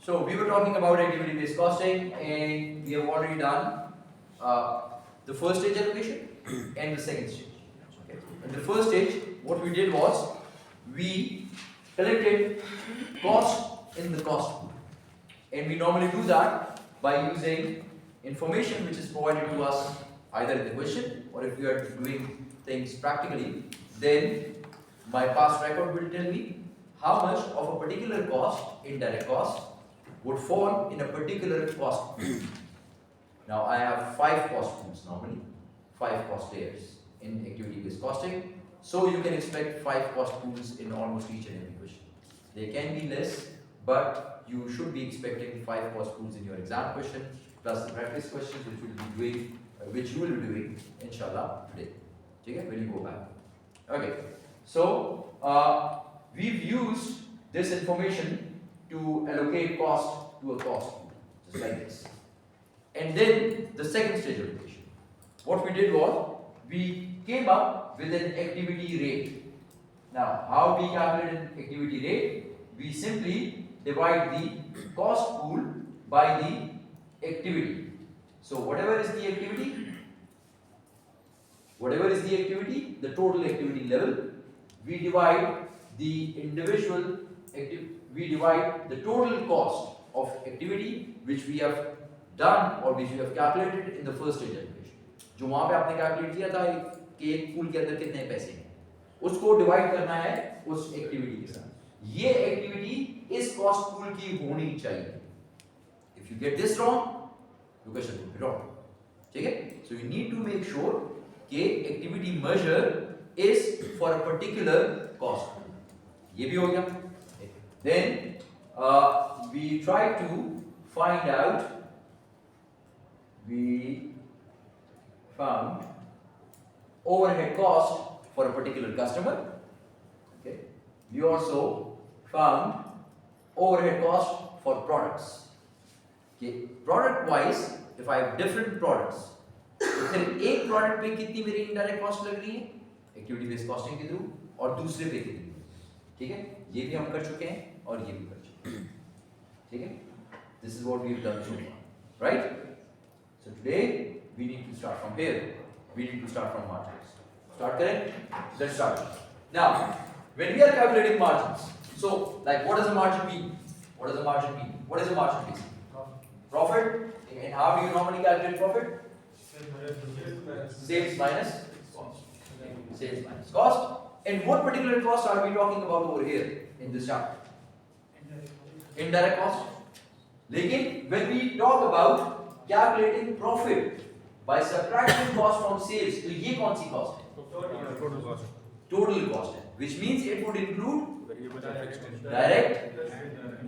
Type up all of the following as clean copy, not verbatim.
So we were talking about activity-based costing, and we have already done the first stage allocation and the second stage. Okay. In the first stage, what we did was we collected cost in the cost pool, and we normally do that by using information which is provided to us either in the question, or if we are doing things practically, then my past record will tell me how much of a particular cost, indirect cost, would fall in a particular cost pool. Now I have 5 cost pools normally, 5 cost layers in activity-based costing. So you can expect 5 cost pools in almost each and every question. They can be less, but you should be expecting 5 cost pools in your exam question, plus the practice questions which you will be doing, inshallah, today. Okay, when you go back. Okay, so we've used this information to allocate cost to a cost pool, just like this. And then the second stage of allocation. What we did was we came up with an activity rate. Now, how we calculate an activity rate? We simply divide the cost pool by the activity. So whatever is the activity, the total activity level, we divide the individual we divide the total cost of activity which we have done or which we have calculated in the first stage allocation. जो वहाँ पे आपने calculate किया था कि एक pool के अंदर कितने पैसे हैं, उसको divide करना है उस activity के साथ. ये activity इस cost pool की होनी चाहिए. If you get this wrong, your question will be wrong. ठीक है? So you need to make sure कि activity measure is for a particular cost pool. ये भी हो गया. Then we try to find out. We found overhead cost for a particular customer. Okay. We also found overhead cost for products. Okay. Product wise, if I have different products, तो फिर एक product पे कितनी मेरी indirect cost लग रही है activity based costing के थ्रू, और दूसरे पे कितनी. ठीक है, ये भी हम कर चुके हैं और ये भी कर चुके हैं. ठीक है, this is what we have done so far, right? So today we need to start from here. We need to start from margins. Start correct? Let's start. Now, when we are calculating margins, so like what does a margin mean? What does a margin mean? What is a margin basically? Profit. And how do you normally calculate profit? Sales minus cost. Sales minus cost. And what particular cost are we talking about over here in this chapter? Indirect cost. Lekin when we talk about calculating profit by subtracting cost from sales, तो ये कौन सी cost है? Total cost है, which means it would include direct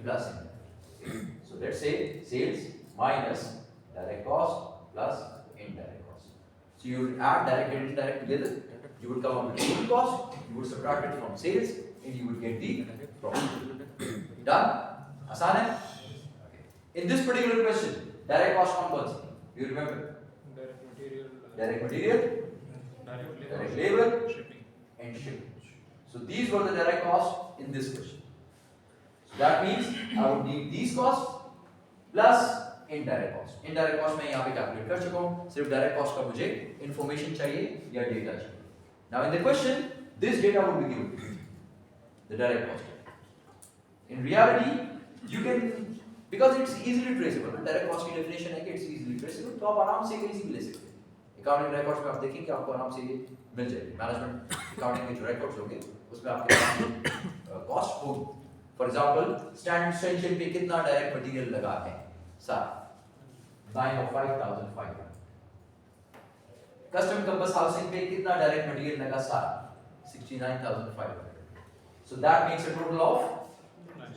plus indirect. So let's say sales minus direct cost plus indirect cost. So you would add direct and indirect together. You would come up with total cost. You would subtract it from sales, and you would get the profit. Done? आसान है? In this particular question, direct cost कौन सी? You remember? Direct material, direct labor, and shipping. So these were the direct costs in this question. So that means I would need these costs plus indirect cost. Indirect cost मैं यहाँ पे calculate कर चुका हूँ. सिर्फ direct cost का मुझे information चाहिए या data चाहिए. Now in the question, this data would be given, the direct cost. In reality, you can, because it's easily traceable, direct cost की definition है कि it's easily traceable, तो आप आराम से कहीं से भी ले सकते हैं. Accounting records में आप देखेंगे आपको आराम से ये मिल जाएगी. Management accounting के जो records होंगे उसमें आपके cost होगी. For example, standard essential पे कितना direct material लगा है? सारा 905,500. Custom campus housing पे कितना direct material लगा? सारा 69,500. So that makes a total of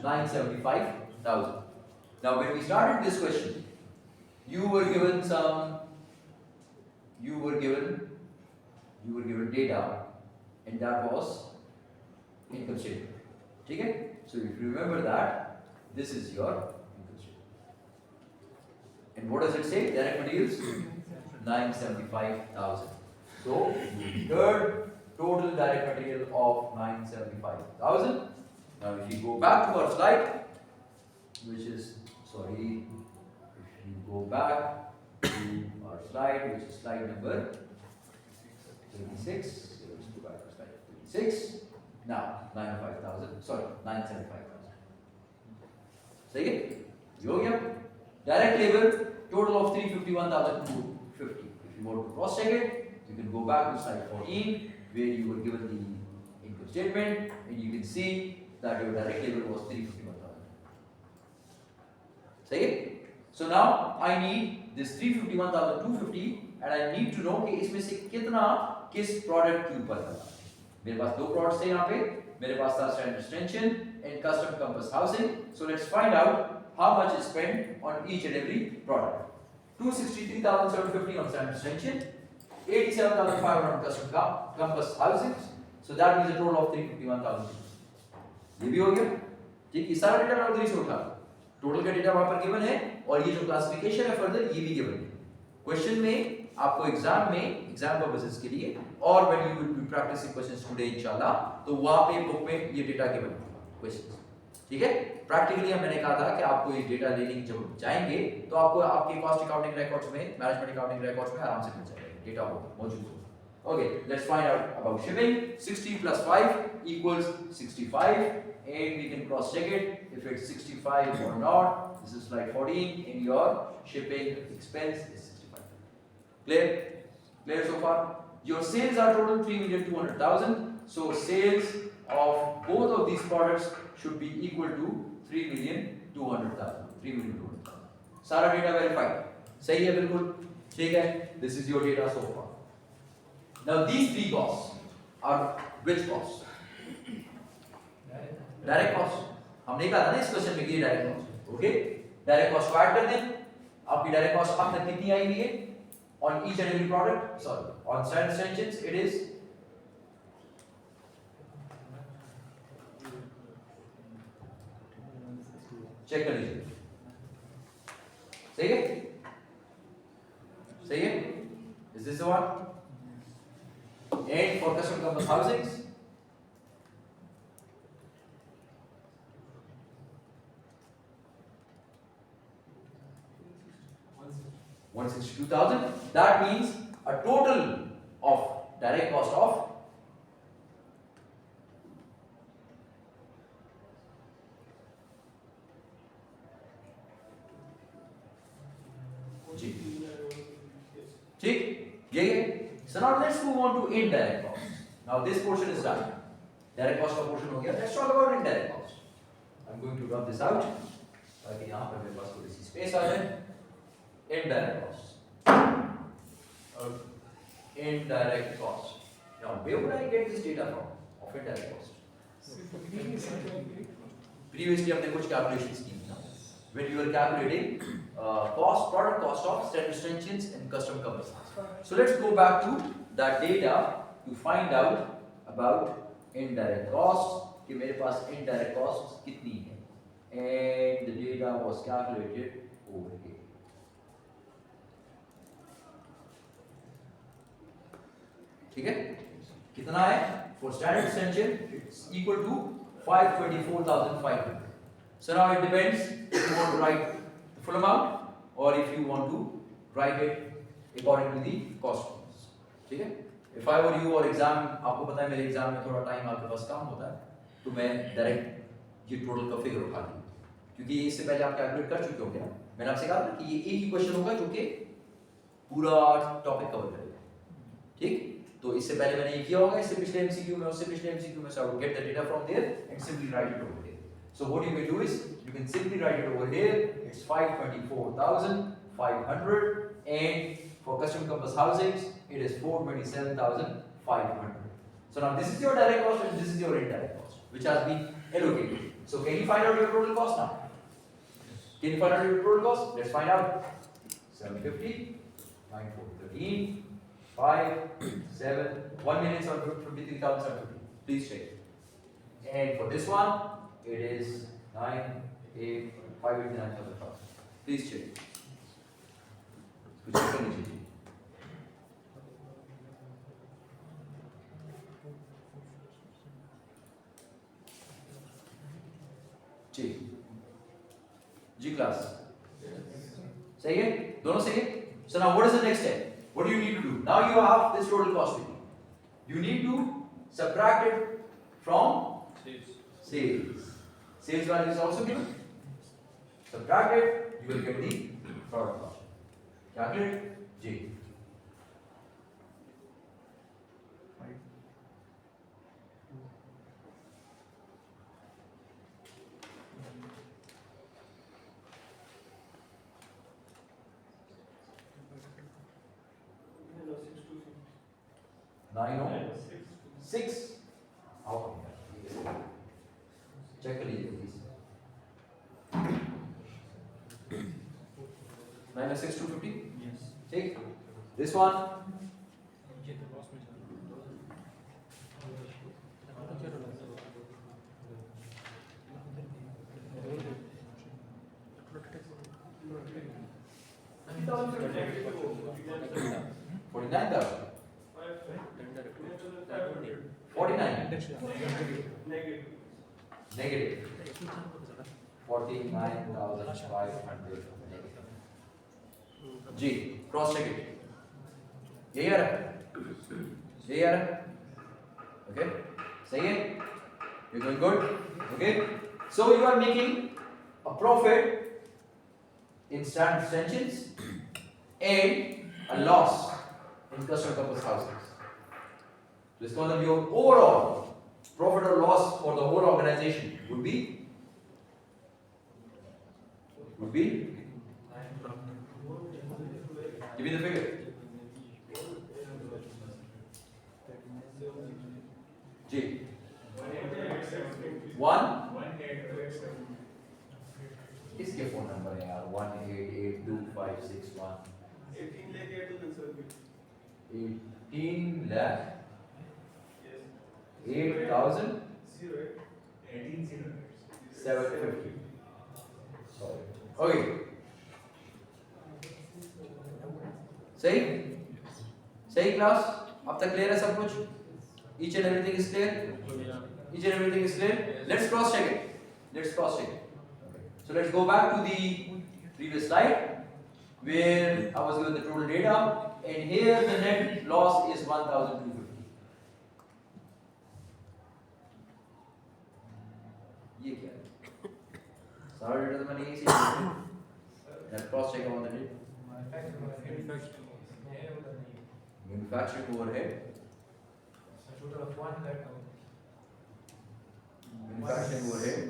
975,000. Now when we started this question, you were given data, and that was income statement. Okay? So if you remember that, this is your income statement. And what does it say? Direct materials 975,000. So you incurred total direct material of 975,000. Now if you go back to our slide, which is sorry, if you go back to our slide, which is slide number 36. So let's go back to slide 36. Now 95,000. Sorry, 975,000. सही है? ये हो गया. Direct labor total of 351,250. If you want to cross check it, you can go back to slide 14 where you were given the income statement and you can see that your direct labor was 351,000. सही है? So now I need this 351,250 and I need to know कि इसमें से कितना किस product के ऊपर था. मेरे पास दो प्रोडक्ट्स थे यहाँ पे. मेरे पास था standard extension and custom campus housing. So let's find out how much is spent on each and every product. 263,750 on standard extension, 87,500 on custom campus housing. So that means a total of 351,000. ये भी हो गया. ठीक, ये सारा data मैं उधर ही से उठा. टोटल का डेटा वहां पर गिवन है और ये जो क्लासिफिकेशन है फर्दर ये भी गिवन है. क्वेश्चन में आपको एग्जाम में एग्जाम पर्पसेस के लिए और when you will be practicing questions today इंशाल्लाह तो वहां पे बुक में ये डेटा गिवन होगा क्वेश्चंस. ठीक है. प्रैक्टिकली मैंने कहा था कि आपको ये डेटा लेने जब जाएंगे तो आपको आपके कॉस्ट अकाउंटिंग रिकॉर्ड्स में मैनेजमेंट अकाउंटिंग रिकॉर्ड्स में आराम से मिल जाएगा. डेटा होगा मौजूद होगा. Okay, let's find out about shipping. 60 plus 5 equals 65 and we can cross check it if it's 65 or not. This is slide 14 and your shipping expense is 65. Clear? Clear so far? Your sales are total 3,200,000. So sales of both of these products should be equal to 3,200,000. 3,200,000. सारा data verified. सही है बिल्कुल. ठीक है. This is your data so far. Now these three costs are which costs? Direct cost. हमने कहा था ना इस क्वेश्चन में कि ये direct cost. Okay, direct cost को ऐड कर दें. आपकी डायरेक्ट कॉस्ट अब तक कितनी आई हुई है on each and every product? Sorry, on standard extensions it is check कर लीजिए. सही है? सही है? Is this the one? And for custom campus housings, $162,000. That means a total of direct cost of G. ठीक, ये है. So now let's move on to indirect costs. Now this portion is done. Direct cost का portion हो गया. Let's talk about indirect cost. I'm going to rub this out ताकि यहाँ पर मेरे पास थोड़ी सी space आ जाए. Indirect costs. Indirect costs. Now where would I get this data from of indirect cost? Previously हमने कुछ calculations की थी. When you were calculating product cost of standard extensions and custom campus. So let's go back to that data to find out about indirect costs. कि मेरे पास indirect costs कितनी है. And the data was calculated over here. ठीक है? कितना है? For standard extension, it's equal to 524,500. So now it depends if you want to write the full amount or if you want to write it according to the cost. ठीक है? If I were you और exam आपको पता है मेरे exam में थोड़ा time आपके पास कम होता है तो मैं डायरेक्ट ये टोटल का फिगर उठा लूँ क्योंकि इससे पहले आप कैलकुलेट कर चुके होंगे ना. मैंने आपसे कहा था कि ये एक ही क्वेश्चन होगा जो कि पूरा टॉपिक कवर करेगा. ठीक, तो इससे पहले मैंने ये किया होगा. इससे पिछले एमसीक्यू में उससे पिछले एमसीक्यू में, so I would get the data from there and simply write it over here. So what you can do is you can simply write it over here. It's 524,500 and for custom campus housings it is 427,500. So now this is your direct cost and this is your indirect cost which has been allocated. So can you find out your total cost now? Can you find out your total cost? Let's find out. 750, 9413, 5, 7, 1,753,750. Please check. And for this one, it is 9, 8, 589,000. Please check. check कर लीजिए. जी जी class सही है? दोनों सही है? So now what is the next step? What do you need to do? Now you have this total cost with you. You need to subtract it from sales. Sales value is also given. Subtract it, you will get the product cost. Calculate J. Nine or 6. How come? Check the lead, please. 9 or 6, 250? Yes. Take this one. $49,000. 49. Negative. 49,500 negative. G. Cross check it. Here. Here. Okay. Say it. You're doing good. Okay. So you are making a profit in standard extensions and a loss in custom purpose houses. So it's going to be your overall profit or loss for the whole organization would be give me the figure. G. 1. इसके phone number है यार 1882561 18 lakh 8,000 750. Sorry. Okay. सही सही class अब तक clear है सब कुछ each and everything is clear each and everything is clear let's cross check it okay. So let's go back to the previous slide where I was given the total data and here the net loss is 1,250. ये क्या है सारा data तो मैंने यही से let's cross check on the data. Manufacturing overhead. Manufacturing overhead.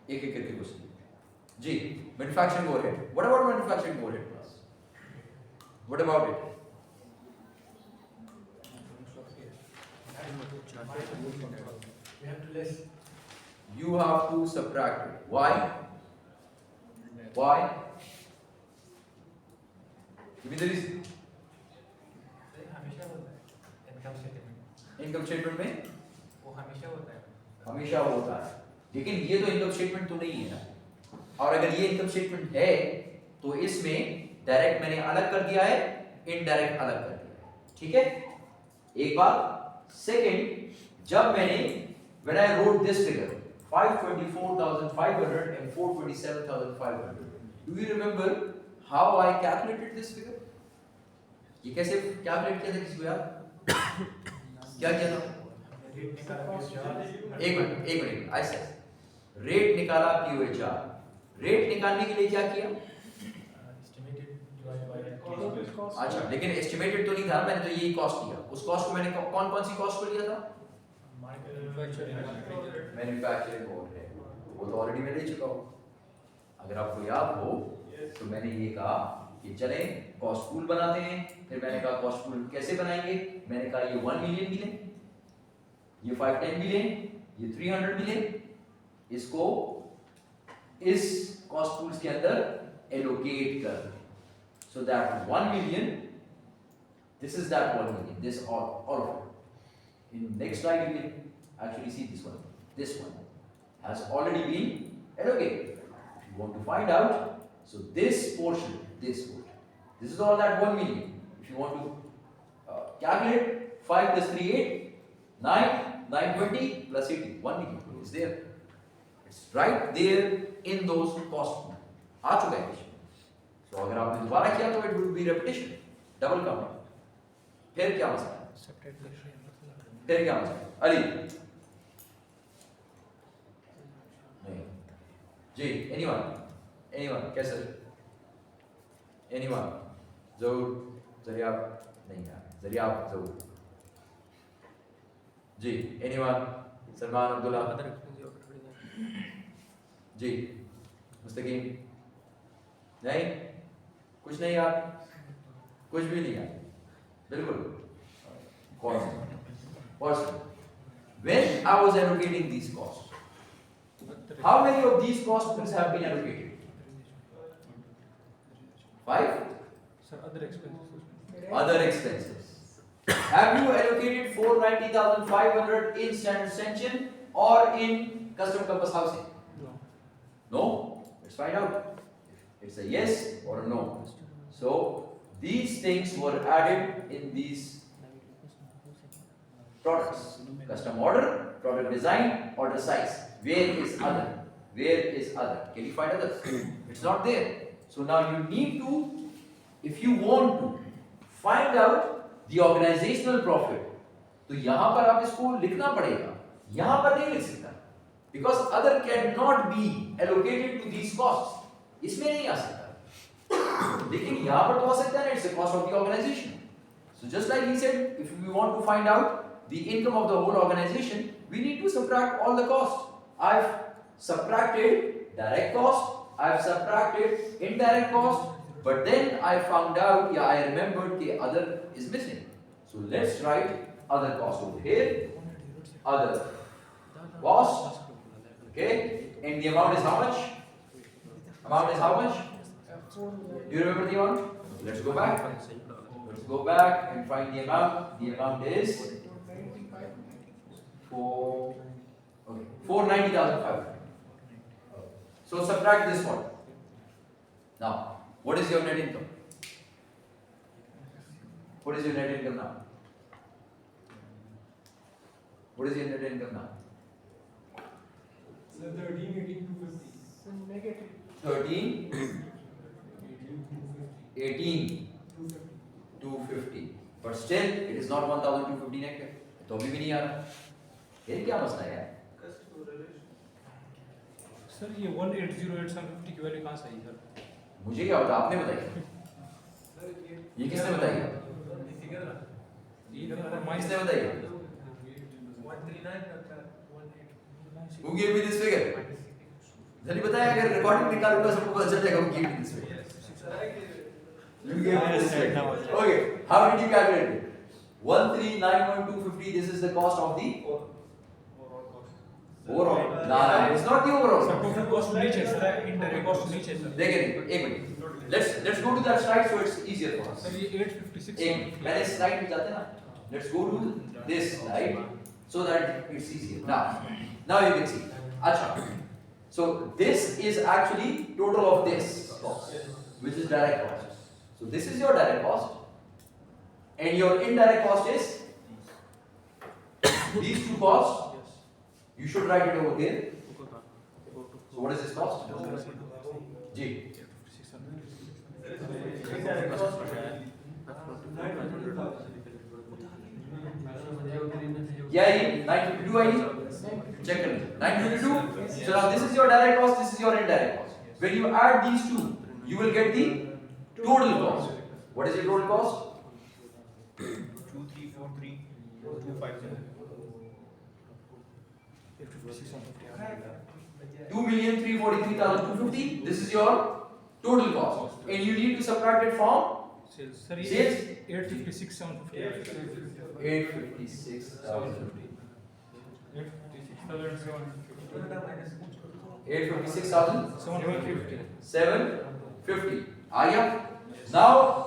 एक एक करके क्वेश्चन जी manufacturing overhead. What about manufacturing overhead class? What about it? You have to subtract it. Why? Why? Give me the reason. Income statement में वो हमेशा होता है लेकिन ये तो इनकम स्टेटमेंट तो नहीं है ना और अगर ये इनकम स्टेटमेंट है तो इसमें डायरेक्ट मैंने अलग कर दिया है इनडायरेक्ट अलग कर दिया है ठीक है एक बात सेकंड जब मैंने when I wrote this figure 524,500 and 427,500 do you remember how I calculated this figure ये कैसे कैलकुलेट किया था किसी को याद क्या किया था एक मिनट ऐसे रेट निकाला QHR रेट निकालने के लिए क्या किया अच्छा लेकिन एस्टिमेटेड तो नहीं था मैंने तो यही कॉस्ट लिया उस कॉस्ट को मैंने कौन कौन सी कॉस्ट को लिया था मैन्युफैक्चरिंग ओवरहेड वो तो ऑलरेडी मैं ले चुका हूँ अगर आपको याद हो तो मैंने ये कहा कि चलें कॉस्ट पूल बनाते हैं फिर मैंने कहा कॉस्ट पूल कैसे बनाएंगे मैंने कहा ये 1 मिलियन मिले ये 510 मिलियन ये 300 मिलियन इसको इस कॉस्ट पूल्स के अंदर एलोकेट कर so that 1 million this is that 1 million this all of it in next slide you will actually see this one has already been allocated if you want to find out so this portion this is all that 1 million if you want to calculate 5 plus 3 8 9 920 plus 80 1 million is there it's right there in those costs. आ चुका है question. So अगर आपने दोबारा किया तो it will be repetition, double counting. फिर क्या मसला है? फिर क्या मसला है? अली नहीं जी, anyone कैसे? anyone जरूर जरियाब नहीं यार, जरियाब जरूर जी, anyone सलमान अब्दुल्ला जी, मुस्तकीम नहीं, कुछ नहीं यार, कुछ भी नहीं यार, बिल्कुल cost. When I was allocating these costs, how many of these costs have been allocated? 5? Sir, other expenses. Other expenses. Have you allocated 490,500 in standard sanction or in custom campus housing? No. No? Let's find out. It's a yes or a no. So these things were added in these products. Custom order, product design, order size. Where is other? Where is other? Can you find others? It's not there. So now you need to, if you want to find out the organizational profit, तो यहाँ पर आप इसको लिखना पड़ेगा, यहाँ पर नहीं लिख सकता, because other cannot be allocated to these costs. इसमें नहीं आ सकता, लेकिन यहाँ पर तो आ सकता है, it's the cost of the organization. So just like he said, if we want to find out the income of the whole organization, we need to subtract all the costs. I've subtracted direct cost, I've subtracted indirect cost, but then I found out, yeah, I remembered the other is missing. So let's write other cost over here, other cost, okay, and the amount is how much? Amount is how much? Do you remember the amount? Let's go back. Let's go back and find the amount. The amount is 490,500. So subtract this one. Now, what is your net income? What is your net income now? What is your net income now? 13, 18, 250. But still, it is not 1,250 negative. तो अभी भी नहीं आ रहा। ये क्या मसला है यार? सर ये 1808750 की वैल्यू कहाँ से आई सर? मुझे क्या पता, आपने बताई। ये किसने बताई? किसने बताई? Who gave me this figure? जल्दी बताया, अगर रिकॉर्डिंग निकालूंगा सबको पता चल जाएगा who gave me this figure. You gave me this figure. Okay, how did you calculate it? 1391250. This is the cost of the overall. Nah, it's not the overall. Sir total cost नीचे sir, indirect cost नीचे sir. देखें, एक minute. Let's go to that slide so it's easier for us. Sir ये 856. एक पहले slide में जाते हैं ना. Let's go to this slide so that it's easier. Now you can see. अच्छा. So this is actually total of this cost, which is direct cost. So this is your direct cost, and your indirect cost is these two costs. You should write it over here. So what is this cost? G. Yeah, 952 I. Check it. 952. So now this is your direct cost, this is your indirect cost. When you add these two, you will get the total cost. What is your total cost? 2343,250. 2,343,250. This is your total cost, and you need to subtract it from Sales. Sir sales. 856,750. 856,750. 856,750. 750. आ गया? Now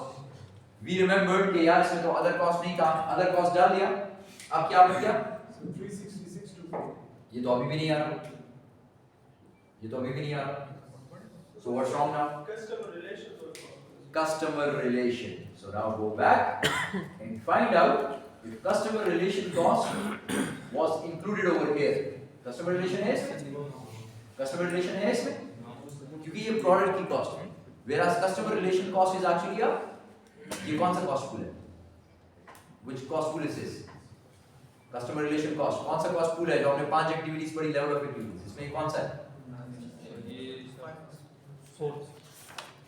we remembered कि यार इसमें तो other cost नहीं था, other cost डाल दिया. अब क्या बन गया? 366,250. ये तो अभी भी नहीं आ रहा. ये तो अभी भी नहीं आ रहा. So what's wrong now? Customer relation. So now go back and find out if customer relation cost was included over here. Customer relation is customer relation है इसमें, क्योंकि ये प्रोडक्ट की कॉस्ट है, whereas customer relation cost is actually a, ये कौन सा cost pool है? Which cost pool is this? Customer relation cost कौन सा कॉस्ट पूल है जो हमने 5 एक्टिविटीज पढ़ी, लेवल ऑफ एक्टिविटीज, इसमें कौन सा है?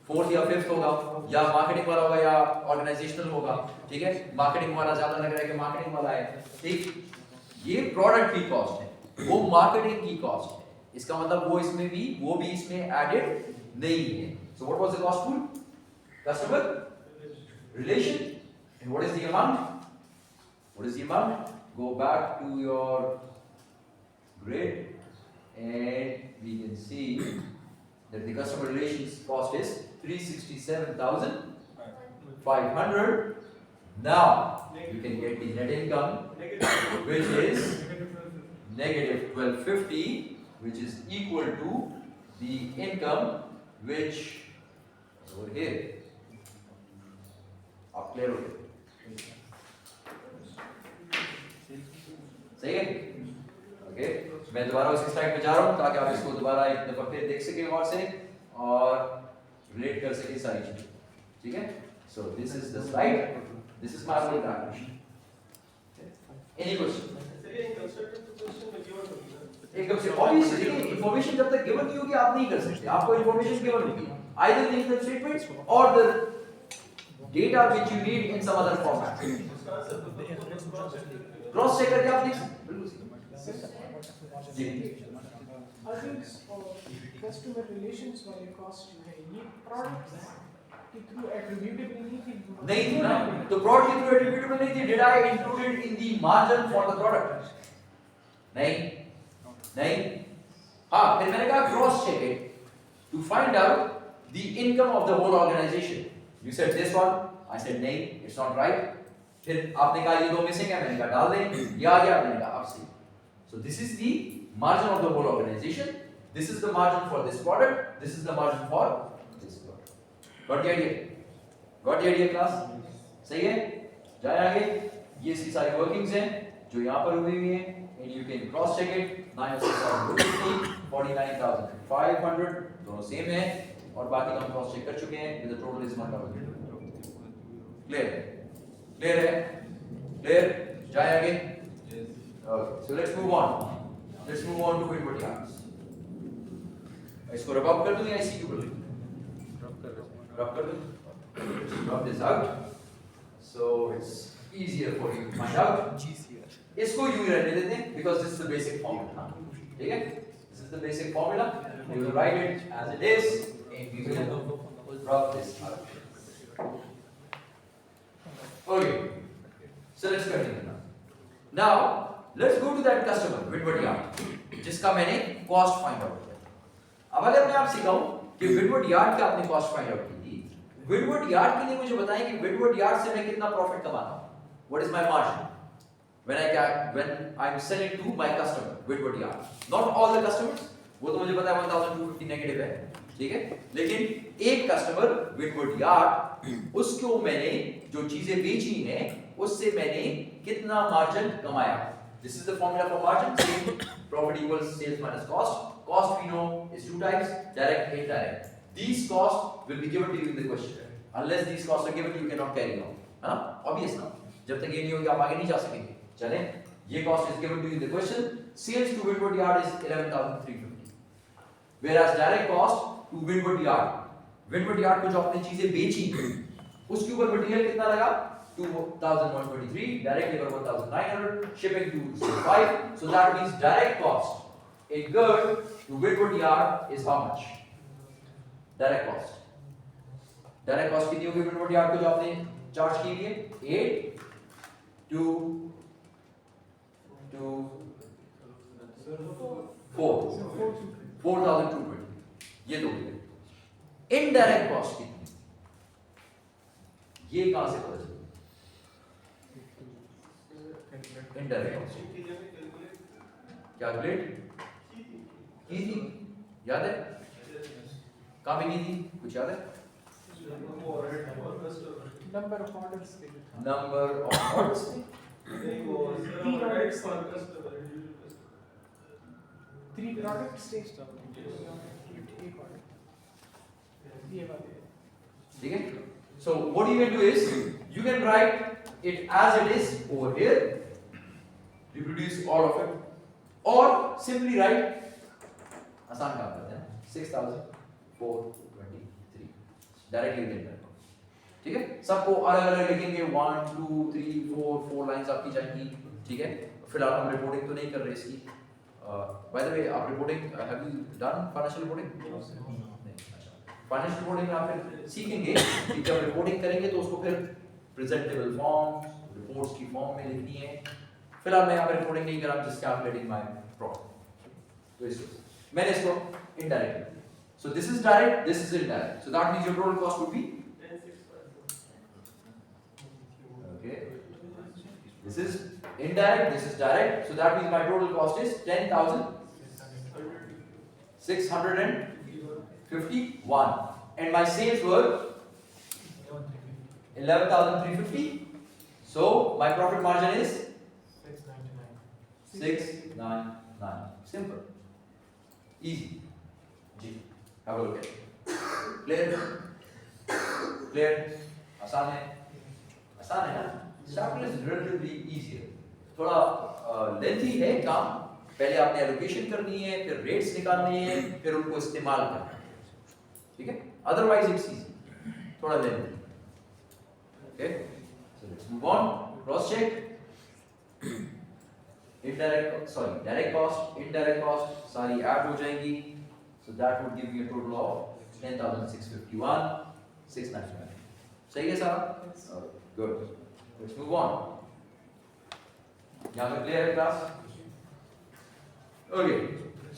फोर्थ या फिफ्थ होगा, या मार्केटिंग वाला होगा या ऑर्गेनाइजेशनल होगा, ठीक है? मार्केटिंग वाला ज्यादा लग रहा है कि मार्केटिंग वाला है, ठीक? ये प्रोडक्ट की कॉस्ट है, वो मार्केटिंग की कॉस्ट है, इसका मतलब वो इसमें भी, वो भी इसमें एडेड नहीं है. So what was the cost pool? Customer relation. And what is the amount? What is the amount? Go back to your grid and we can see that the customer relations cost is 367,500. Now you can get the net income, which is negative 1250, which is equal to the income which over here. आप clear हो गए? सही है? Okay, मैं दोबारा उसी slide पे जा रहा हूँ ताकि आप इसको दोबारा एक दफा फिर देख सकें और से और रिलेट कर सकें सारी चीजें, ठीक है? So this is the slide. This is my full calculation. Any question? एकदम से ऑब्वियसली देखिए, इंफॉर्मेशन जब तक गिवन नहीं होगी आप नहीं कर सकते. आपको इंफॉर्मेशन गिवन होगी, either the income statement or the data which you need in some other format. Cross check करके आप देख सकते हैं. जी कस्टमर रिलेशंस वाले कॉस्ट जो है ये प्रोडक्ट के थ्रू एट्रीब्यूटेबल नहीं थी ना, तो प्रोडक्ट के थ्रू एट्रीब्यूटेबल नहीं थी. Did I included in the margin for the product? नहीं. हाँ, फिर मैंने कहा cross check it to find out the income of the whole organization. You said this one, I said नहीं, इट्स नॉट राइट. फिर आपने कहा ये दो मिसिंग है, मैंने कहा डाल दें, ये आ गया, मैंने कहा आप सही. So this is the margin of the whole organization. This is the margin for this product. This is the margin for this product. Got the idea? Got the idea, class? सही है? जाए आगे. ये सी सारी वर्किंग्स हैं जो यहाँ पर हुई हुई हैं. And you can cross check it. 9,650, 49,500 दोनों सेम हैं और बाकी हम क्रॉस चेक कर चुके हैं. With the total is 1,000. Clear? Clear है? Clear? जाए आगे. Okay, so let's move on. Let's move on to input yards. इसको रब अप कर दूं या इसी के ऊपर? रब कर दूं. Rub this out. So it's easier for you to find out. इसको यूं रहने देते हैं because this is the basic formula. ठीक है? This is the basic formula. We will write it as it is and we will rub this out. Okay. So let's continue now. Now let's go to that customer Whitworth Yard जिसका मैंने cost find out किया. अब अगर मैं आपसे कहूं कि Whitworth Yard का आपने कॉस्ट फाइंड आउट की थी, Whitworth Yard के लिए मुझे बताएं कि Whitworth Yard से मैं कितना प्रॉफिट कमाता हूं. What is my margin when I'm selling to my customer Whitworth Yard? Not all the customers, वो तो मुझे पता है 1,250 नेगेटिव है, ठीक है? लेकिन एक कस्टमर Whitworth Yard, उसको मैंने जो चीजें बेची हैं उससे मैंने कितना मार्जिन कमाया. This is the formula for margin. Profit equals sales minus cost. Cost we know is two types, direct and indirect. These costs will be given to you in the question. Unless these costs are given, you cannot carry on. हाँ, obvious ना. जब तक ये नहीं होगी आप आगे नहीं जा सकेंगे. चलें, ये cost is given to you in the question. Sales to Whitworth Yard is 11,350. Whereas direct cost to Whitworth Yard को जो आपने चीजें बेची उसके ऊपर मटेरियल कितना लगा? 2,123, direct labor 1,900, shipping 265. So that means direct cost in good to Whitworth Yard is how much? Direct cost. Direct cost कितनी होगी Whitworth Yard को जो आपने चार्ज की है? 8 to 4,220. ये दो है. Indirect cost कितनी? ये कहां से पता चला? Indirect cost कैलकुलेट की थी, याद है? कहां पे की थी? कुछ याद है? नंबर ऑफ ऑर्डर्स पे. नंबर ऑफ ऑर्डर्स पे 3 orders per customer. 3 3 products take एक order ये बात है ठीक है? So what you can do is you can write it as it is over here, reproduce all of it, or simply write आसान काम करते हैं 6,423 डायरेक्टली लिख देंगे, ठीक है? सबको अलग अलग लिखेंगे 1 2 3 4 लाइंस आपकी जाएंगी, ठीक है? फिलहाल हम रिपोर्टिंग तो नहीं कर रहे इसकी. बाय द वे आप reporting have you done financial reporting? Financial reporting में आप फिर सीखेंगे कि जब रिपोर्टिंग करेंगे तो उसको फिर प्रेजेंटेबल फॉर्म रिपोर्ट्स की फॉर्म में लिखनी है. फिलहाल मैं यहाँ पे रिपोर्टिंग नहीं कर रहा, जस्ट कैलकुलेटिंग माय प्रॉफिट. तो इसको मैंने इसको indirect, so this is direct, this is indirect, so that means your total cost would be okay, this is indirect, this is direct, so that means my total cost is 10,651 and my sales were 11,350, so my profit margin is 699. Simple, easy. Ji, have a look at it. Clear? आसान है ना? Chapter is relatively easier. थोड़ा lengthy है काम. पहले आपने allocation करनी है, फिर रेट्स निकालनी है, फिर उनको इस्तेमाल करना है, ठीक है? Otherwise it's easy. थोड़ा lengthy. Okay? So let's move on. Cross check. Direct cost, indirect cost, सारी ऐड हो जाएंगी. So that would give you a total of 10,651, 699. सही है साहब? Good. Let's move on. यहाँ पे clear है class? Okay.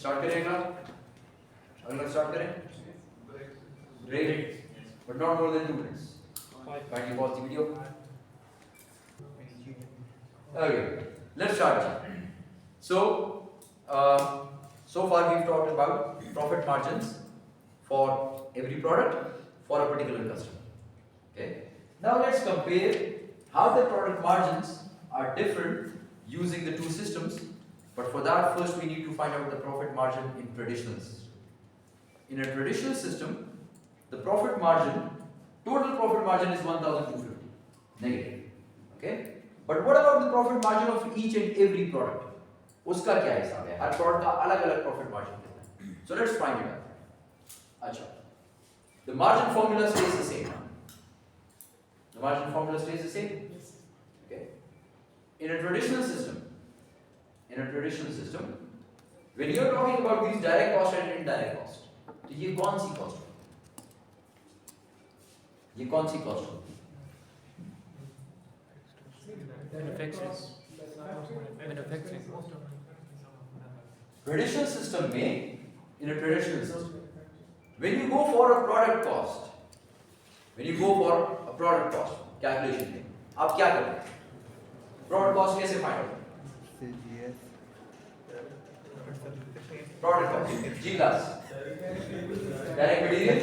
Start करें class? अगला start करें? Great. But not more than 2 minutes. Kindly pause the video. Okay. Let's start. So far we've talked about profit margins for every product for a particular customer. Okay. Now let's compare how the product margins are different using the two systems. But for that, first we need to find out the profit margin in traditional system. In a traditional system, the profit margin, total profit margin is 1,250 negative. Okay. But what about the profit margin of each and every product? उसका क्या हिसाब है? हर product का अलग-अलग profit margin कितना है? So let's find it out. अच्छा. The margin formula stays the same. The margin formula stays the same. Okay. In a traditional system, when you are talking about these direct cost and indirect cost, तो ये कौन सी cost है? ये कौन सी cost है? Traditional system में, in a traditional system, when you go for a product cost calculation में, आप क्या करते हैं? Product cost कैसे find out? Product cost, G class, direct material,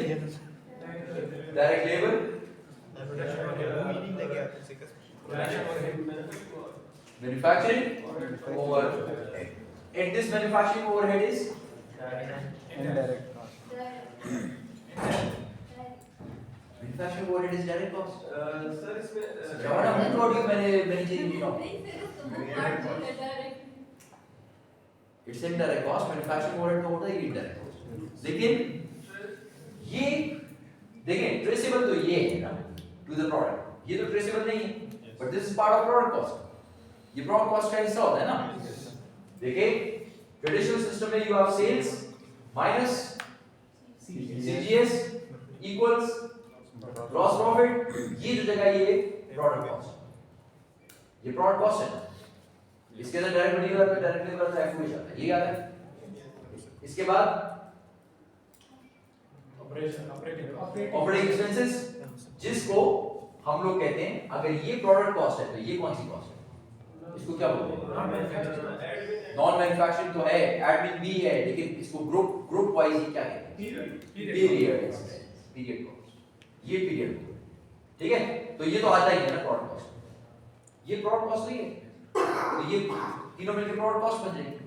direct labor, manufacturing overhead. And this manufacturing overhead is indirect cost. Manufacturing overhead is direct cost. Sir, इसमें जवाब हम थोड़ी मैंने चीज नहीं बताऊँ. It's indirect cost. Manufacturing overhead तो होता है indirect cost. लेकिन ये देखें traceable तो ये है ना to the product. ये तो traceable नहीं है. But this is part of product cost. ये product cost का हिस्सा होता है ना. देखिए ट्रेडिशनल सिस्टम में you have sales minus CGS equals gross profit. ये जो जगह ये प्रोडक्ट कॉस्ट, ये प्रोडक्ट कॉस्ट है. इसके अंदर डायरेक्ट मटेरियल पे डायरेक्ट लेबर का एफ जाता है, ये आता है. इसके बाद ऑपरेटिंग एक्सपेंसेस, जिसको हम लोग कहते हैं अगर ये प्रोडक्ट कॉस्ट है तो ये कौन सी कॉस्ट है? इसको क्या बोलते हैं? नॉन मैन्युफैक्चरिंग तो है, एडमिन भी है, लेकिन इसको ग्रुप वाइज ही क्या कहते हैं? Period cost. ये पीरियड, ठीक है? तो ये तो आता ही है ना प्रोडक्ट कॉस्ट. ये प्रोडक्ट कॉस्ट नहीं है, तो ये तीनों मिलकर प्रोडक्ट कॉस्ट बन जाएंगे.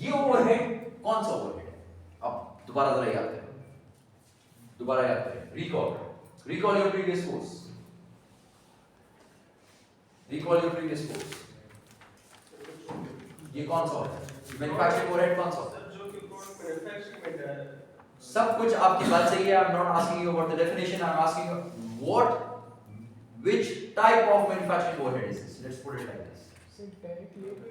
ये ओवरहेड कौन सा ओवरहेड है? अब दोबारा जरा याद करें, रिकॉल योर प्रीवियस कोर्स, ये कौन सा होता है? मैन्युफैक्चरिंग ओवरहेड कौन सा होता है? सब कुछ आपकी बात सही है. I am not asking you about the definition, I am asking you what which type of manufacturing overhead is this? Let's put it like this. Say direct labor.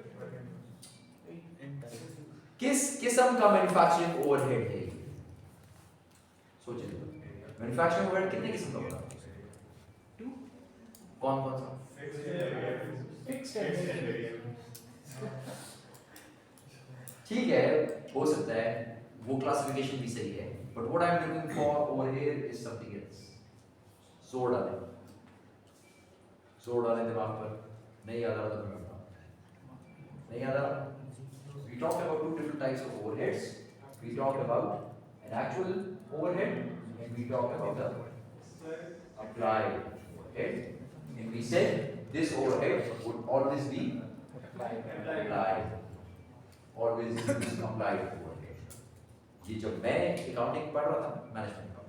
किस किस्म का मैन्युफैक्चरिंग ओवरहेड है? सोचिए, मैन्युफैक्चरिंग ओवरहेड कितने किस्म का होता है? Two. कौन कौन सा? Fixed and variable. ठीक है, हो सकता है वो क्लासिफिकेशन भी सही है, but what I am looking for over here is something else. जोर डालें दिमाग पर. नहीं याद आ रहा तो मैं बताऊं. नहीं याद आ रहा. We talked about two different types of overheads. We talked about an actual overhead and we talked about the applied overhead. And we said this overhead would always be applied. Always use applied overhead. ये जब मैं accounting पढ़ रहा था, management का,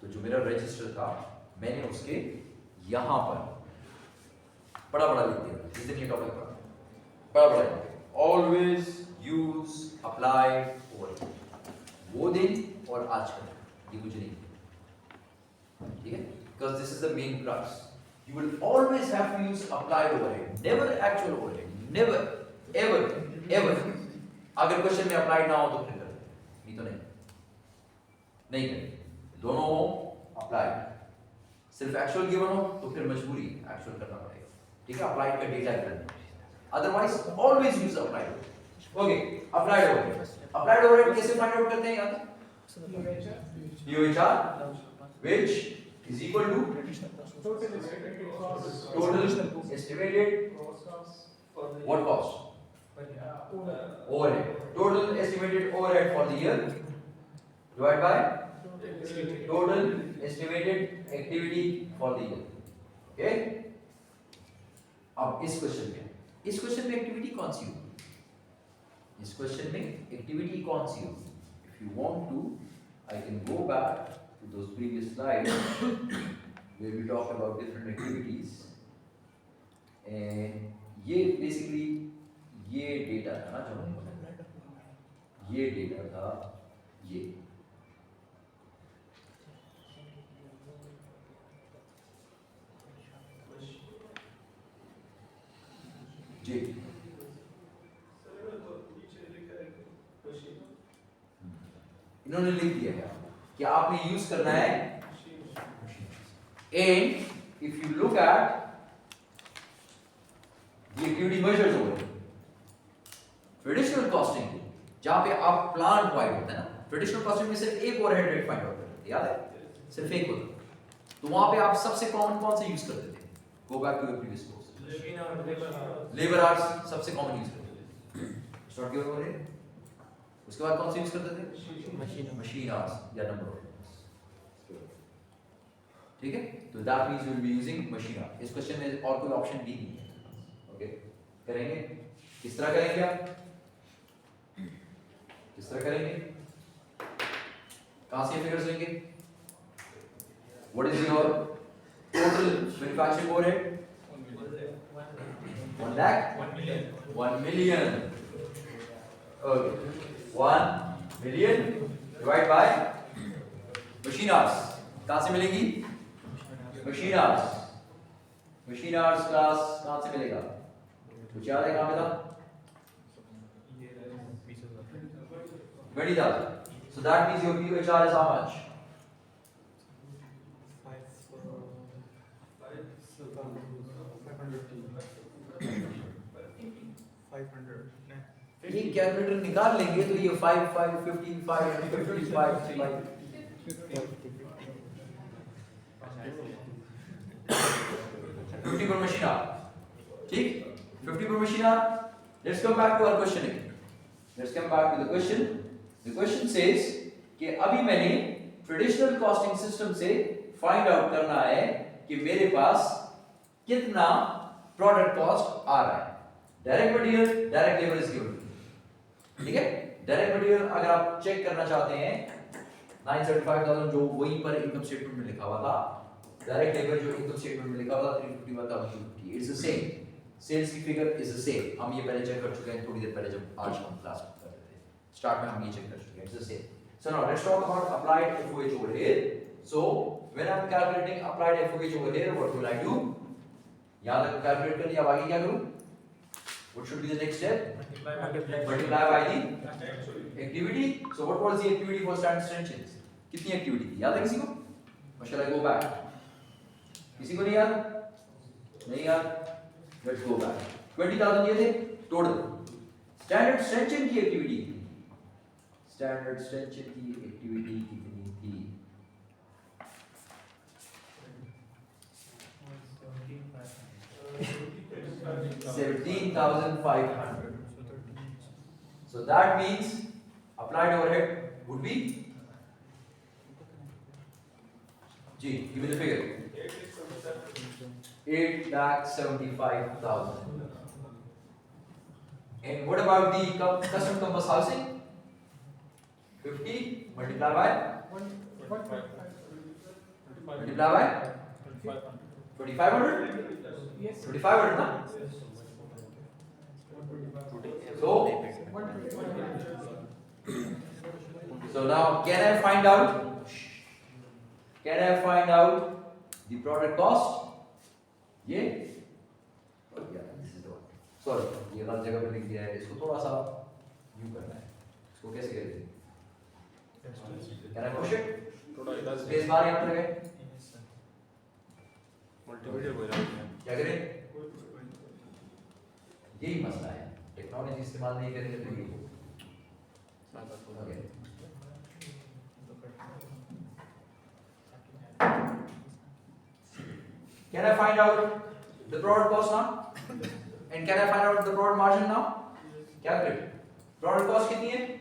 तो जो मेरा register था, मैंने उसके यहाँ पर बड़ा लिख दिया. जिस दिन ये टॉपिक पढ़ा, बड़ा always use applied overhead. वो दिन और आज का दिन ये मुझे नहीं, ठीक है? Because this is the main crux. You will always have to use applied overhead, never actual overhead, never, ever. अगर क्वेश्चन में अप्लाइड ना हो तो फिर करें, नहीं तो नहीं करें. दोनों हो अप्लाइड. सिर्फ एक्चुअल गिवन हो तो फिर मजबूरी एक्चुअल करना पड़ेगा, ठीक है? अप्लाइड का data given, otherwise always use applied. Okay, applied overhead कैसे फाइंड आउट करते हैं? याद है UHR which is equal to Total estimated cost. total estimated what cost? Overhead. Total estimated overhead for the year divided by total estimated activity for the year. Okay? अब इस question में activity कौन सी होगी? इस क्वेश्चन में activity कौन सी होगी? If you want to, I can go back to those previous slides where we talked about different activities. And ये basically ये डेटा था ना, जो ये डेटा था, ये जी इन्होंने लिख दिया है कि आपने यूज करना है. And if you look at the activity measures over here, traditional costing जहां पे आप प्लान वाइड होता है ना, ट्रेडिशनल कॉस्टिंग में सिर्फ एक ओवरहेड रेट फाइंड आउट करते थे, याद है? सिर्फ एक होता. तो वहां पे आप सबसे कॉमन कौन सा यूज करते थे? Go back to your previous course. Labour hours सबसे कॉमन यूज करते थे. शॉर्ट गिवन हो रहे. उसके बाद कौन सा यूज करते थे? मशीन आवर्स या नंबर ऑफ. ठीक है, तो that means you will be using machine hours. इस क्वेश्चन में और कोई ऑप्शन भी नहीं है. ओके, करेंगे किस तरह करेंगे? आप किस तरह करेंगे? कहां से फिगर्स लेंगे? What is your total manufacturing overhead? 1 lakh 1 million. Okay, 1 million divided by machine hours. कहां से मिलेगी? Machine hours. Machine hours class कहां से मिलेगा? कुछ याद है कहां पे था? 20,000. So that means your PHR is how much? 500. ये कैलकुलेटर निकाल लेंगे तो ये 5 5 15 5 55 5 50 per machine hour. ठीक, 50 per machine hour. Let's come back to our question again. Let's come back to the question. The question says कि अभी मैंने traditional costing system से फाइंड आउट करना है कि मेरे पास कितना प्रोडक्ट कॉस्ट आ रहा है. Direct material, direct labour is given. ठीक है, डायरेक्ट मटेरियल अगर आप चेक करना चाहते हैं 975,000 जो वहीं पर इनकम स्टेटमेंट में लिखा हुआ था, डायरेक्ट लेबर जो इनकम स्टेटमेंट में लिखा हुआ था 351,250, इट्स द सेम, सेल्स की फिगर इज द सेम। हम ये पहले चेक कर चुके हैं थोड़ी देर पहले जब आज हम क्लास में कर रहे थे, स्टार्ट में हम ये चेक कर चुके हैं, it's the same. So now let's talk about applied FOH over here. So when I'm calculating applied FOH over here, what will I do? यहाँ तक calculate कर लिया, अब आगे क्या करूँ? What should be the next step? Multiply by the activity. So what was the activity for standard tensions? कितनी activity थी? याद है किसी को? Or shall I go back? किसी को नहीं याद? नहीं याद? Let's go back. 20,000 ये थे total. Standard tension की activity. स्टैंडर्ड स्ट्रेचिंग की एक्टिविटी कितनी थी? 17,500. So that means applied overhead would be, ji give me the figure, 8,75,000. And what about the custom campus housing? 50 multiply by multiply by 2,500. Yes. 2,500 na? So now can I find out the product cost? ये sorry ये गलत जगह पे लिख दिया है, इसको थोड़ा सा यूं करना है, इसको कैसे करेंगे? Can I push it? Space bar यहाँ पर लगे, क्या करें? यही मसला है, टेक्नोलॉजी इस्तेमाल नहीं करेंगे तो ये okay. Can I find out the product cost now? And can I find out the product margin now? क्या करें? Product cost कितनी है?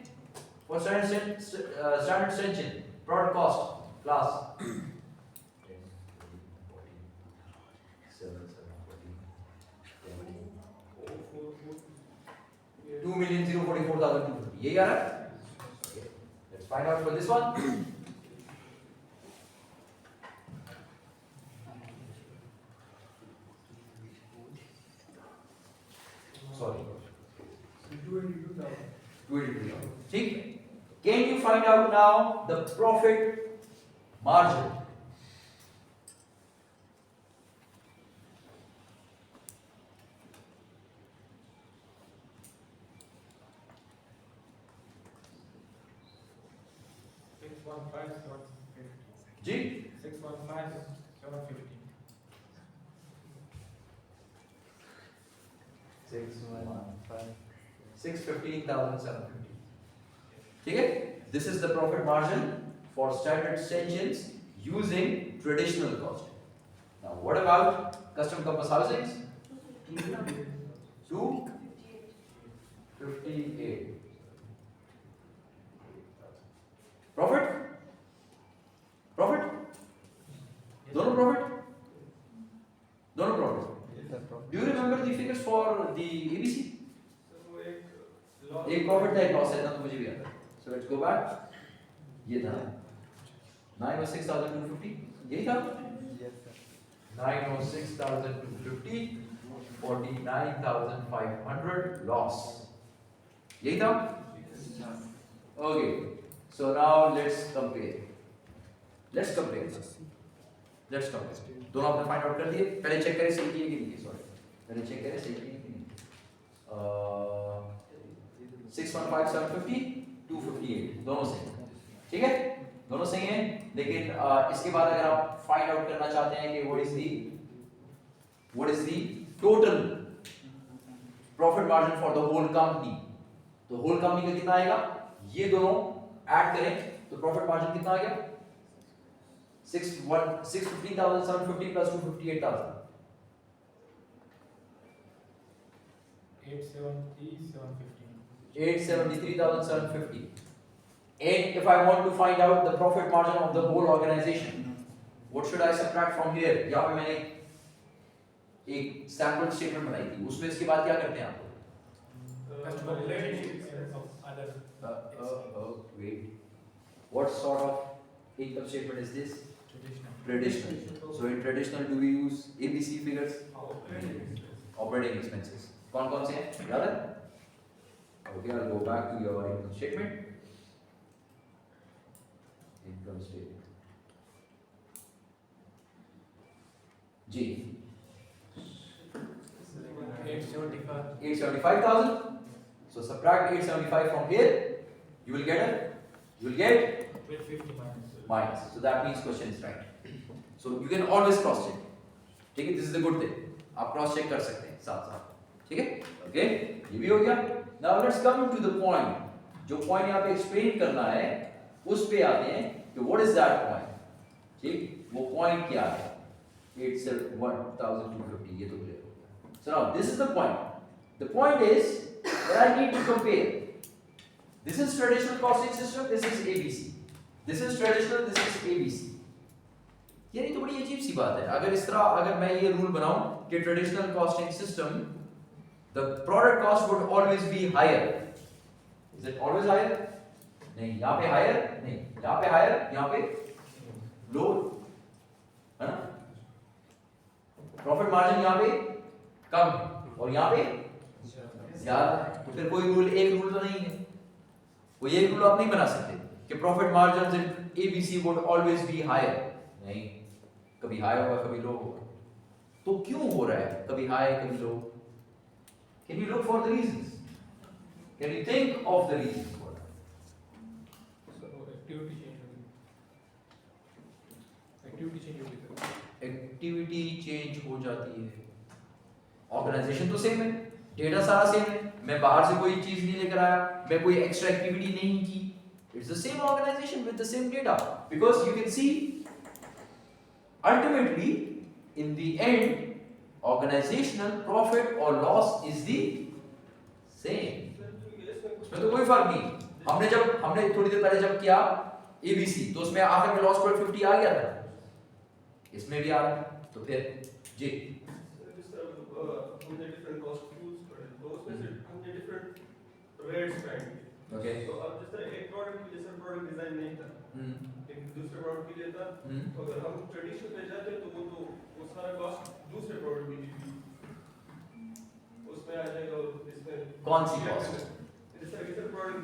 For standard tension, product cost class 2,044,250. यही आ रहा है? Okay. Let's find out for this one. Sorry. 282,000. ठीक? Can you find out now the profit margin? जी? 615,750. ठीक है? This is the profit margin for standard tensions using traditional costing. Now, what about custom campus housings? 258. Profit? Profit? दोनों profit? दोनों profit? Do you remember the figures for the ABC? एक profit था, एक loss है, ना तो मुझे भी आता है. So let's go back. ये था 906,250. यही था? Yes, sir. 906,250, 49,500 loss. यही था? Okay. So now let's compare. Let's compare. दोनों आपने फाइंड आउट कर दिए. पहले चेक करें सही किए कि नहीं. सॉरी, पहले चेक करें सही किए कि नहीं. 615,750, 258 दोनों सही. ठीक है, दोनों सही हैं. लेकिन इसके बाद अगर आप फाइंड आउट करना चाहते हैं कि what is the total profit margin for the whole company, तो होल कंपनी का कितना आएगा? ये दोनों ऐड करें तो प्रॉफिट मार्जिन कितना आ गया? 615,750 plus 258,000. 873,750. And if I want to find out the profit margin of the whole organization, what should I subtract from here? यहाँ पे मैंने एक सैंपल स्टेटमेंट बनाई थी, उसमें इसके बाद क्या करते हैं आप? Wait. What sort of income statement is this? Traditional. So in traditional, do we use ABC figures? Operating expenses. कौन-कौन से हैं? याद है? Okay, I'll go back to your income statement. Income statement. G. 875,000. So subtract 875 from here. You will get minus. So that means question is right. So you can always cross check. ठीक है? This is the good thing. आप cross check कर सकते हैं साथ साथ. ठीक है? Okay? ये भी हो गया. Now let's come to the point. जो point यहाँ पे explain करना है, उस पे आते हैं कि what is that point? ठीक? वो point क्या है? 1,250. ये तो clear हो गया. So now this is the point. The point is that I need to compare. This is traditional costing system. This is ABC. This is traditional. This is ABC. ये तो बड़ी अजीब सी बात है. अगर मैं ये rule बनाऊं कि traditional costing system, the product cost would always be higher. Is it always higher? नहीं. यहाँ पे higher? नहीं. यहाँ पे higher, यहाँ पे lower, है ना? Profit margin यहाँ पे कम और यहाँ पे ज्यादा. तो फिर कोई रूल, एक रूल तो नहीं है. कोई एक रूल आप नहीं बना सकते कि profit margins in ABC would always be higher. नहीं. कभी हाई होगा, कभी लो होगा. तो क्यों हो रहा है? कभी हाई, कभी लो. Can you look for the reasons? Can you think of the reasons for that? So activity change होगी. Activity change होगी सर. Activity change हो जाती है. Organization तो सेम है, डेटा सारा सेम है. मैं बाहर से कोई चीज नहीं लेकर आया, मैं कोई एक्स्ट्रा एक्टिविटी नहीं की. It's the same organization with the same data, because you can see ultimately in the end organizational profit or loss is the same. उसमें तो कोई फर्क नहीं. हमने थोड़ी देर पहले जब किया ABC, तो उसमें आखिर में लॉस 1250 आ गया था. इसमें भी आ रहा है. तो फिर जी हमने different cost pools पढ़े, तो उसमें से हमने different rates पढ़े. ओके. तो अब जिस तरह एक प्रोडक्ट के जैसा प्रोडक्ट डिजाइन नहीं था, लेकिन दूसरे प्रोडक्ट के लिए था. तो अगर हम ट्रेडिशनल पे जाते हैं तो वो सारा कॉस्ट दूसरे प्रोडक्ट की उसमें आ जाएगा. और इसमें कौन सी कॉस्ट? जिस तरह के प्रोडक्ट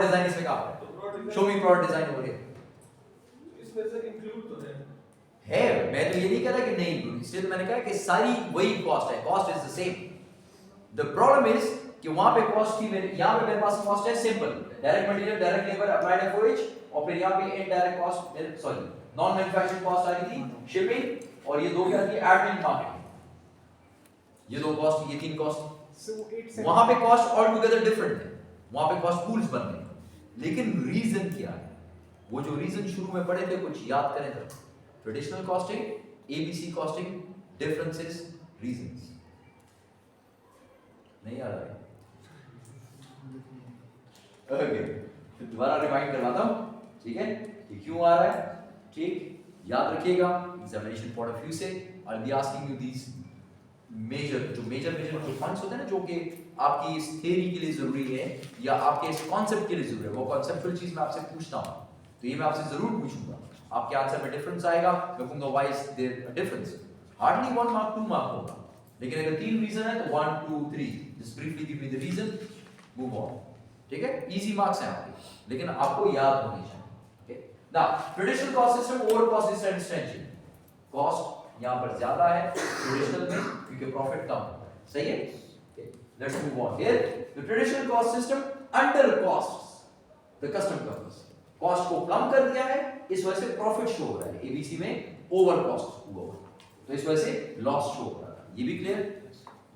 डिजाइन इसमें कहाँ है? तो product show me product design over here. इसमें से इंक्लूड तो है. मैं तो ये नहीं कह रहा कि नहीं इंक्लूड. इसलिए तो मैंने कहा कि सारी वही कॉस्ट है. Cost is the same. The problem is कि वहां पे कॉस्ट थी मेरे, यहाँ पे मेरे पास कॉस्ट है simple, direct material, direct labour, applied FOH, और फिर यहाँ पे indirect cost, sorry non manufacturing cost आ रही थी, शिपिंग, और ये दो क्या थी, एडमिन मार्केटिंग. ये दो कॉस्ट, ये तीन कॉस्ट. वहां पे कॉस्ट ऑल टुगेदर डिफरेंट है. वहां पे कॉस्ट पूल्स बन गए. लेकिन रीजन क्या है? वो जो रीजन शुरू में पढ़े थे, कुछ याद करें तो. Traditional costing, ABC costing, differences, reasons. नहीं आ रहा है? ओके, तो दोबारा रिमाइंड करवाता हूं. ठीक है, ये क्यों आ रहा है? ठीक, याद रखिएगा एग्जामिनेशन पॉइंट ऑफ व्यू से. I will be asking you these major जो पॉइंट्स होते हैं ना, जो कि आपकी इस थ्योरी के लिए जरूरी है या आपके इस कॉन्सेप्ट के लिए जरूरी है, वो कॉन्सेप्चुअल चीज मैं आपसे पूछता हूं. तो ये मैं आपसे जरूर पूछूंगा. आपके आंसर में डिफरेंस आएगा, मैं कहूंगा why is there a difference. Hardly 1 mark 2 mark होगा. लेकिन अगर तीन रीजन है तो 1 2 3 just briefly give me the reason, move on. ठीक है, इजी मार्क्स हैं आपके, लेकिन आपको याद होनी चाहिए. Okay, now traditional cost system over cost distension. Cost यहां पर ज्यादा है ट्रेडिशनल में क्योंकि प्रॉफिट कम है. सही है. Let's move on. Here the traditional cost system under cost the custom curves. Cost को कम कर दिया है, इस वजह से प्रॉफिट शो हो रहा है. एबीसी में ओवर कॉस्ट हुआ, तो इस वजह से लॉस शो हो रहा है. ये भी clear.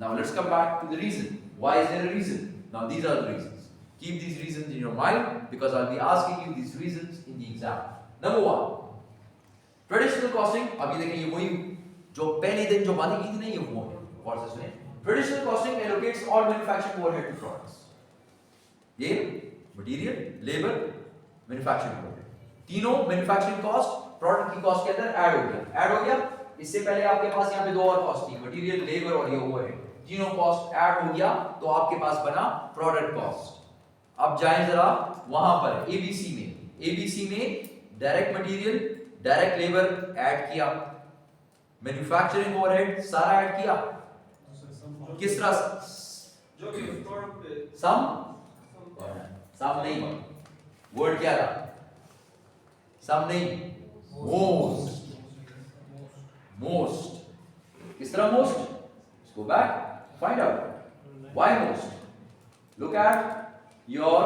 Now let's come back to the reason. Why is there a reason? Now these are the reasons. Keep these reasons in your mind because I'll be asking you these reasons in the exam. Number 1, traditional costing. अभी देखें ये वही जो पहले दिन जो बातें की थी ना, ये वो है. और से सुने. Traditional costing allocates all manufacturing overhead to products. ये material, labor, manufacturing overhead. तीनों manufacturing cost product की cost के अंदर ऐड हो गया. इससे पहले आपके पास यहाँ पे दो और cost थी, material, labor और ये overhead. तीनों cost ऐड हो गया तो आपके पास बना product cost. अब जाएं जरा वहां पर एबीसी में direct material direct labour add किया, मैन्युफैक्चरिंग ओवरहेड सारा ऐड किया, किस तरह जो कि उस प्रोडक्ट पे सम नहीं, वर्ड क्या था, सम नहीं, मोस्ट किस तरह most, go back, find out why most. Look at your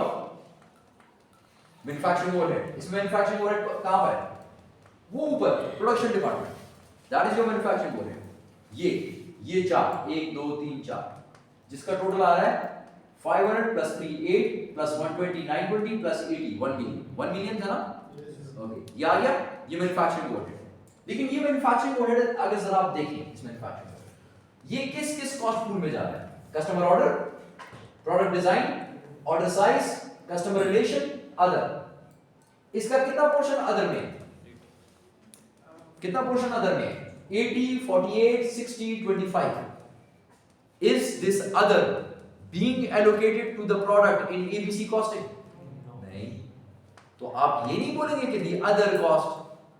manufacturing overhead. इसमें manufacturing overhead कहाँ पर है, वो ऊपर production department, that is your manufacturing overhead. ये चार 1 2 3 4 जिसका टोटल आ रहा है 500 प्लस 3 8 प्लस 120 920 प्लस 80 1 मिलियन था ना, ओके ये आ गया, ये मैन्युफैक्चरिंग ओवरहेड। लेकिन ये मैन्युफैक्चरिंग ओवरहेड अगर जरा आप देखें इस मैन्युफैक्चरिंग ये किस किस कॉस्ट पूल में जा रहा है, customer order, product design, order size, customer relation, other. इसका कितना पोर्शन अदर में है, कितना पोर्शन अदर में है, 80 48 60 25। Is this other being allocated to the product in ABC costing? नहीं। तो आप ये नहीं बोलेंगे कि the other cost,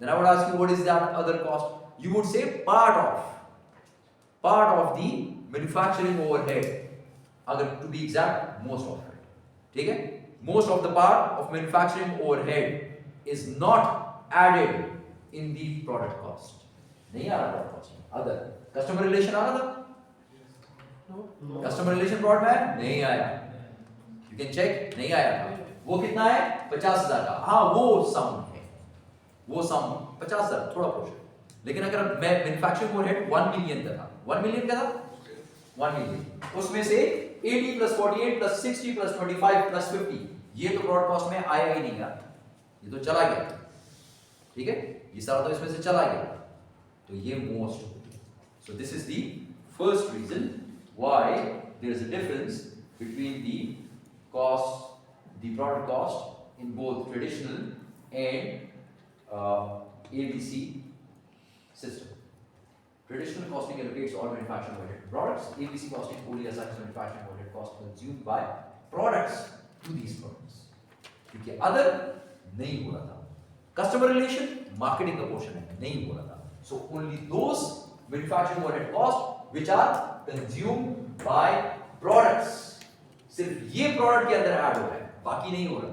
then I would ask you what is that other cost, you would say part of the manufacturing overhead, अगर to be exact most of it, ठीक है, most of the part of manufacturing overhead is not added in the product cost, नहीं आ रहा product cost, other customer relation आ रहा था, customer relation product में नहीं आया, you can check नहीं आया था, वो कितना है 50,000 का, हाँ वो sum है, वो sum 50,000 थोड़ा पोर्शन। लेकिन अगर मैं मैन्युफैक्चरिंग ओवरहेड 1 मिलियन का था, 1 मिलियन का था 1 मिलियन, उसमें से 80 प्लस 48 प्लस 60 प्लस 25 प्लस 50 ये तो प्रोडक्ट कॉस्ट में आया ही नहीं यार, ये तो चला गया, ठीक है, ये सारा तो इसमें से चला गया, तो ये मोस्ट हो गया। So this is the first reason why there is a difference between the cost, the product cost in both traditional and ABC system. Traditional costing allocates all manufacturing overhead products. ABC costing only assigns manufacturing overhead cost consumed by products to these products. क्योंकि other नहीं हो रहा था, customer relation marketing का portion है, नहीं हो रहा था. So only those manufacturing overhead costs which are consumed by products, सिर्फ ये product के अंदर add हो रहा है, बाकी नहीं हो रहा,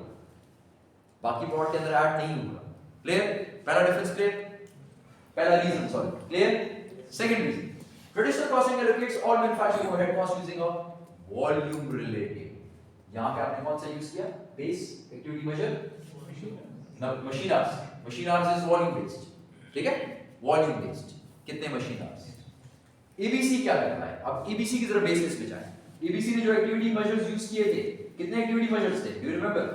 बाकी product के अंदर add नहीं हो रहा. Clear? पहला difference clear? पहला reason sorry clear. Second reason, traditional costing allocates all manufacturing overhead cost using a volume related. यहां पे आपने कौन सा यूज किया, base activity measure, machine hours is volume based, ठीक है, वॉल्यूम बेस्ड, कितने मशीन आवर्स। एबीसी क्या करता है, अब एबीसी की तरफ बेसिस पे जाएं। एबीसी ने जो एक्टिविटी मेजर्स यूज किए थे, कितने एक्टिविटी मेजर्स थे, डू यू रिमेंबर,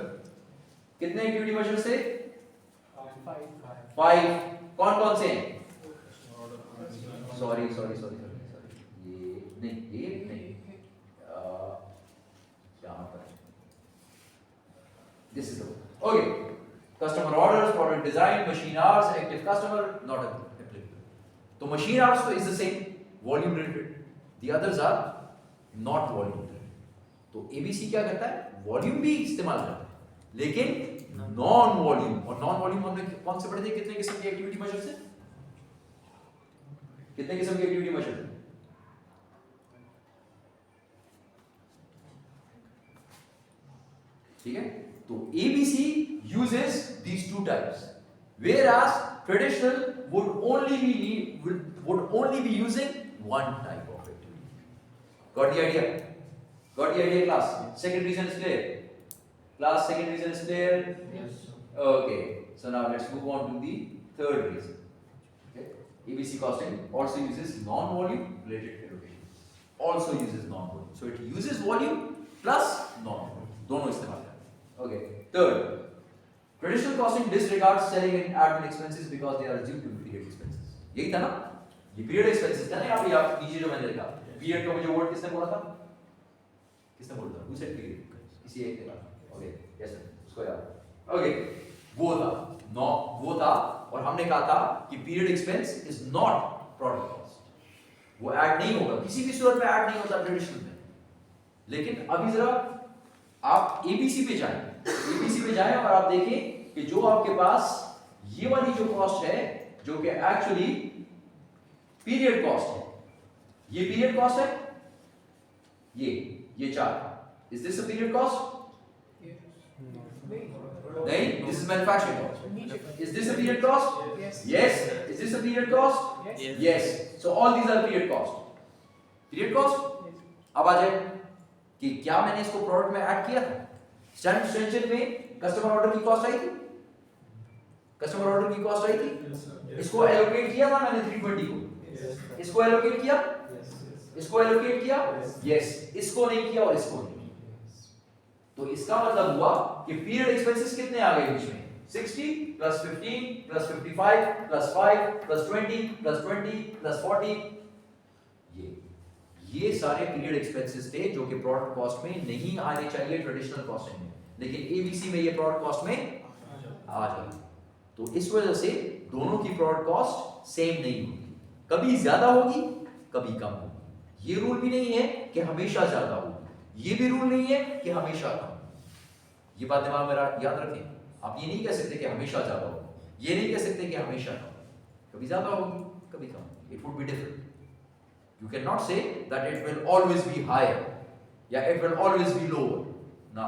कितने एक्टिविटी मेजर्स थे, 5। कौन कौन से हैं, सॉरी ये नहीं यहां पर this is okay, customer orders, product design, machine hours, active customer not applicable. तो मशीन आवर्स तो is the same volume related, the others are not volume related. तो एबीसी क्या करता है, वॉल्यूम भी इस्तेमाल करता है लेकिन नॉन वॉल्यूम, और नॉन वॉल्यूम हमने कौन से पढ़े थे, कितने किस्म की एक्टिविटी मेजर्स है, कितने किस्म की एक्टिविटी मेजर, ठीक है। तो ABC uses these two types, whereas traditional would only be using one type of activity. Got the idea? Got the idea, class? Second reason is clear. Class, second reason is clear. Yes. Okay. So now let's move on to the third reason. ABC costing also uses non-volume related allocation. Also uses non-volume. So it uses volume plus non-volume. दोनों इस्तेमाल करते हैं. Okay. Third, traditional costing disregards selling and admin expenses because they are assumed to be period expenses. यही था ना? ये period expenses था ना, यहाँ पे आप नीचे जो मैंने लिखा. Period का मुझे word किसने बोला था? किसने बोला था? Who said period? किसी एक ने कहा. Okay. Yes sir. उसको याद. Okay. वो था. No. वो था. और हमने कहा था कि period expense is not product cost, वो ऐड नहीं होगा, किसी भी सूरत में ऐड नहीं होता ट्रेडिशनल में। लेकिन अभी जरा आप एबीसी पे जाएं, एबीसी पे जाएं और आप देखें कि जो आपके पास ये वाली जो कॉस्ट है जो कि एक्चुअली पीरियड कॉस्ट है, ये पीरियड कॉस्ट है, ये चार, is this a period cost? नहीं, this is manufacturing cost. Is this a period cost? Yes. Yes. Is this a period cost? Yes. Yes. So all these are period cost. Period cost? अब आ जाए कि क्या मैंने इसको product में add किया था? स्टैंडर्ड स्ट्रक्चर में कस्टमर ऑर्डर की कॉस्ट आई थी? कस्टमर ऑर्डर की कॉस्ट आई थी? इसको एलोकेट किया था मैंने 320 को? इसको एलोकेट किया? इसको एलोकेट किया? यस. इसको नहीं किया और इसको नहीं. तो इसका मतलब हुआ कि पीरियड एक्सपेंसेस कितने आ गए बीच में? 60 plus 15 plus 55 plus 5 plus 20 plus 20 plus 40. ये सारे पीरियड एक्सपेंसेस थे जो कि प्रोडक्ट कॉस्ट में नहीं आने चाहिए ट्रेडिशनल कॉस्टिंग में, लेकिन एबीसी में ये प्रोडक्ट कॉस्ट में आ जाए. तो इस वजह से दोनों की प्रोडक्ट कॉस्ट सेम नहीं होगी, कभी ज्यादा होगी कभी कम होगी. ये रूल भी नहीं है कि हमेशा ज्यादा होगी, ये भी रूल नहीं है कि हमेशा कम. ये बात दिमाग में याद रखें. आप ये नहीं कह सकते कि हमेशा ज्यादा होगी, ये नहीं कह सकते कि हमेशा कम. कभी ज्यादा होगी कभी कम. It would be different. You cannot say that it will always be higher, yeah, it will always be lower. No,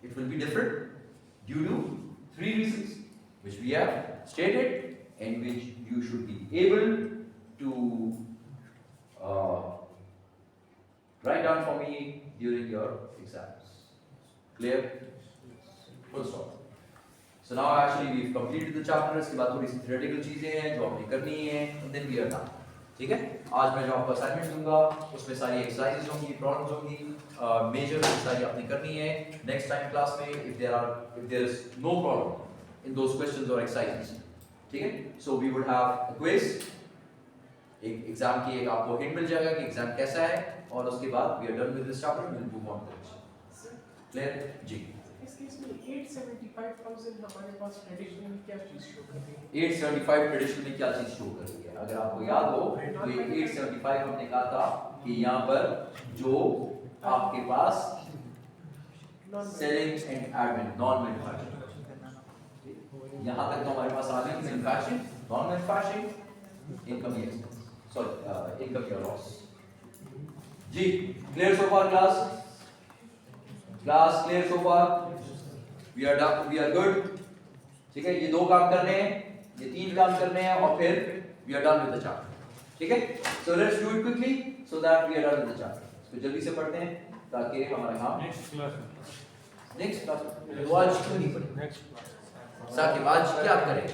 it will be different due to 3 reasons which we have stated and which you should be able to write down for me during your exams. Clear? Full stop. So now actually we've completed the chapter. इसके बाद थोड़ी सी theoretical चीजें हैं जो आपने करनी है and then we are done. ठीक है. आज मैं जो आपको असाइनमेंट दूंगा उसमें सारी एक्सरसाइजेज होंगी, प्रॉब्लम्स होंगी, मेजर सारी आपने करनी है. नेक्स्ट टाइम क्लास में if there is no problem in those questions और एक्सरसाइजेज, ठीक है. So we would have a quiz, एक एग्जाम की एक आपको हिंट मिल जाएगा कि एग्जाम कैसा है, और उसके बाद we are done with this chapter. We will move on to this. Clear जी? इस केस में 875,000 हमारे पास ट्रेडिशनल में क्या चीज शो कर रही है? 875 ट्रेडिशनल में क्या चीज शो कर रही है? अगर आपको याद हो तो ये 875 हमने कहा था कि यहाँ पर जो आपके पास selling and admin non manufacturing, यहाँ तक तो हमारे पास आ गई manufacturing, non manufacturing, income expense, sorry income या लॉस. जी clear so far? Class clear so far? We are done, we are good. ठीक है. ये 2 काम करने हैं, ये 3 काम करने हैं और फिर we are done with the chapter. ठीक है. So let's do it quickly so that we are done with the chapter. तो जल्दी से पढ़ते हैं ताकि हमारा काम नेक्स्ट क्लास तो आज क्यों नहीं पढ़े? नेक्स्ट क्लास साकिब आज क्या करें?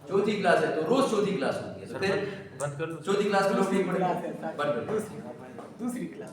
चौथी क्लास है तो रोज चौथी क्लास होती है, तो फिर बंद कर लो. चौथी क्लास में लोग नहीं पढ़ेंगे. बंद कर लो. दूसरी क्लास.